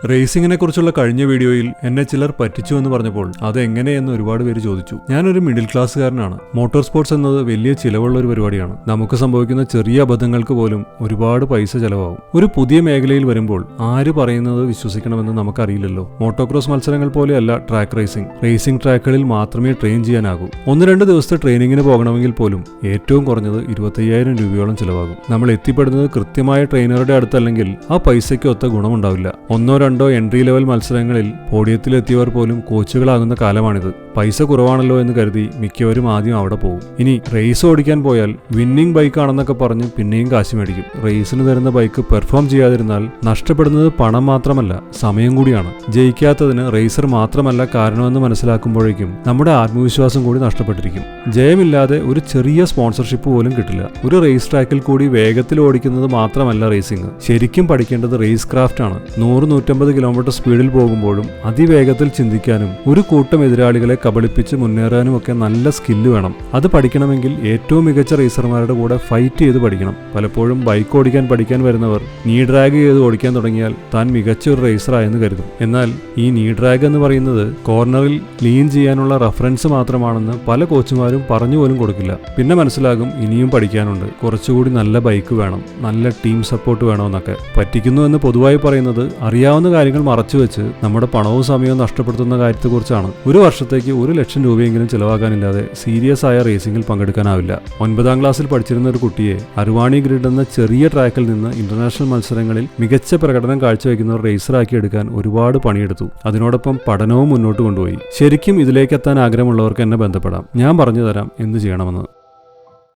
റേസിംഗിനെ കുറിച്ചുള്ള കഴിഞ്ഞ വീഡിയോയിൽ എന്നെ ചിലർ പറ്റിച്ചു എന്ന് പറഞ്ഞപ്പോൾ അതെങ്ങനെയെന്ന് ഒരുപാട് പേര് ചോദിച്ചു. ഞാനൊരു മിഡിൽ ക്ലാസ്സുകാരനാണ്. മോട്ടോർ സ്പോർട്സ് എന്നത് വലിയ ചിലവുള്ള ഒരു പരിപാടിയാണ്. നമുക്ക് സംഭവിക്കുന്ന ചെറിയ അബദ്ധങ്ങൾക്ക് പോലും ഒരുപാട് പൈസ ചെലവാകും. ഒരു പുതിയ മേഖലയിൽ വരുമ്പോൾ ആര് പറയുന്നത് വിശ്വസിക്കണമെന്ന് നമുക്കറിയില്ലല്ലോ. മോട്ടോക്രോസ് മത്സരങ്ങൾ പോലെയല്ല ട്രാക്ക് റേസിംഗ്. റേസിംഗ് ട്രാക്കുകളിൽ മാത്രമേ ട്രെയിൻ ചെയ്യാനാകൂ. 1-2 ദിവസത്തെ ട്രെയിനിങ്ങിന് പോകണമെങ്കിൽ പോലും ഏറ്റവും കുറഞ്ഞത് 25,000 രൂപയോളം ചിലവാകും. നമ്മൾ എത്തിപ്പെടുന്നത് കൃത്യമായ ട്രെയിനറുടെ അടുത്തല്ലെങ്കിൽ ആ പൈസയ്ക്ക് ഒത്ത ഗുണമുണ്ടാവില്ല. 1-2 എൻട്രി ലെവൽ മത്സരങ്ങളിൽ പോഡിയത്തിലെത്തിയവർ പോലും കോച്ചുകളാകുന്ന കാലമാണിത്. പൈസ കുറവാണല്ലോ എന്ന് കരുതി മിക്കവരും ആദ്യം അവിടെ പോകും. ഇനി റേസ് ഓടിക്കാൻ പോയാൽ വിന്നിംഗ് ബൈക്കാണെന്നൊക്കെ പറഞ്ഞ് പിന്നെയും കാശ് മേടിക്കും. റേസിന് തരുന്ന ബൈക്ക് പെർഫോം ചെയ്യാതിരുന്നാൽ നഷ്ടപ്പെടുന്നത് പണം മാത്രമല്ല, സമയം കൂടിയാണ്. ജയിക്കാത്തതിന് റേസർ മാത്രമല്ല കാരണമെന്ന് മനസ്സിലാക്കുമ്പോഴേക്കും നമ്മുടെ ആത്മവിശ്വാസം കൂടി നഷ്ടപ്പെട്ടിരിക്കും. ജയമില്ലാതെ ഒരു ചെറിയ സ്പോൺസർഷിപ്പ് പോലും കിട്ടില്ല. ഒരു റേസ് ട്രാക്കിൽ കൂടി വേഗത്തിൽ ഓടിക്കുന്നത് മാത്രമല്ല റേസിംഗ്. ശരിക്കും പഠിക്കേണ്ടത് റേസ് ക്രാഫ്റ്റ് ആണ്. 100-150 കിലോമീറ്റർ സ്പീഡിൽ പോകുമ്പോഴും അതിവേഗത്തിൽ ചിന്തിക്കാനും ഒരു കൂട്ടം എതിരാളികളെ കബളിപ്പിച്ച് മുന്നേറാനും ഒക്കെ നല്ല സ്കില്ല് വേണം. അത് പഠിക്കണമെങ്കിൽ ഏറ്റവും മികച്ച റേസർമാരുടെ കൂടെ ഫൈറ്റ് ചെയ്ത് പഠിക്കണം. പലപ്പോഴും ബൈക്ക് ഓടിക്കാൻ പഠിക്കാൻ വരുന്നവർ നീ ഡ്രാഗ് ചെയ്ത് ഓടിക്കാൻ തുടങ്ങിയാൽ താൻ മികച്ച ഒരു റേസറായെന്ന് കരുതും. എന്നാൽ ഈ നീ ഡ്രാഗ് എന്ന് പറയുന്നത് കോർണറിൽ ലീൻ ചെയ്യാനുള്ള റഫറൻസ് മാത്രമാണെന്ന് പല കോച്ചുമാരും പറഞ്ഞു പോലും കൊടുക്കില്ല. പിന്നെ മനസ്സിലാകും ഇനിയും പഠിക്കാനുണ്ട്, കുറച്ചുകൂടി നല്ല ബൈക്ക് വേണം, നല്ല ടീം സപ്പോർട്ട് വേണമെന്നൊക്കെ. പറ്റിക്കുന്നു എന്ന് പൊതുവായി പറയുന്നത് അറിയാവുന്ന കാര്യങ്ങൾ മറച്ചുവെച്ച് നമ്മുടെ പണവും സമയവും നഷ്ടപ്പെടുത്തുന്ന കാര്യത്തെക്കുറിച്ചാണ്. ഒരു വർഷത്തേക്ക് 1 ലക്ഷം രൂപയെങ്കിലും ചിലവാക്കാനില്ലാതെ സീരിയസ് ആയ റേസിംഗിൽ പങ്കെടുക്കാനാവില്ല. 9ാം ക്ലാസ്സിൽ പഠിച്ചിരുന്ന ഒരു കുട്ടിയെ അർവാണി ഗ്രിഡ് എന്ന ചെറിയ ട്രാക്കിൽ നിന്ന് ഇന്റർനാഷണൽ മത്സരങ്ങളിൽ മികച്ച പ്രകടനം കാഴ്ചവെക്കുന്ന ഒരു റേസറാക്കി എടുക്കാൻ ഒരുപാട് പണിയെടുത്തു. അതിനോടൊപ്പം പഠനവും മുന്നോട്ട് കൊണ്ടുപോയി. ശരിക്കും ഇതിലേക്കെത്താൻ ആഗ്രഹമുള്ളവർക്ക് എന്നെ ബന്ധപ്പെടാം. ഞാൻ പറഞ്ഞു തരാം എന്ത് ചെയ്യണമെന്ന്.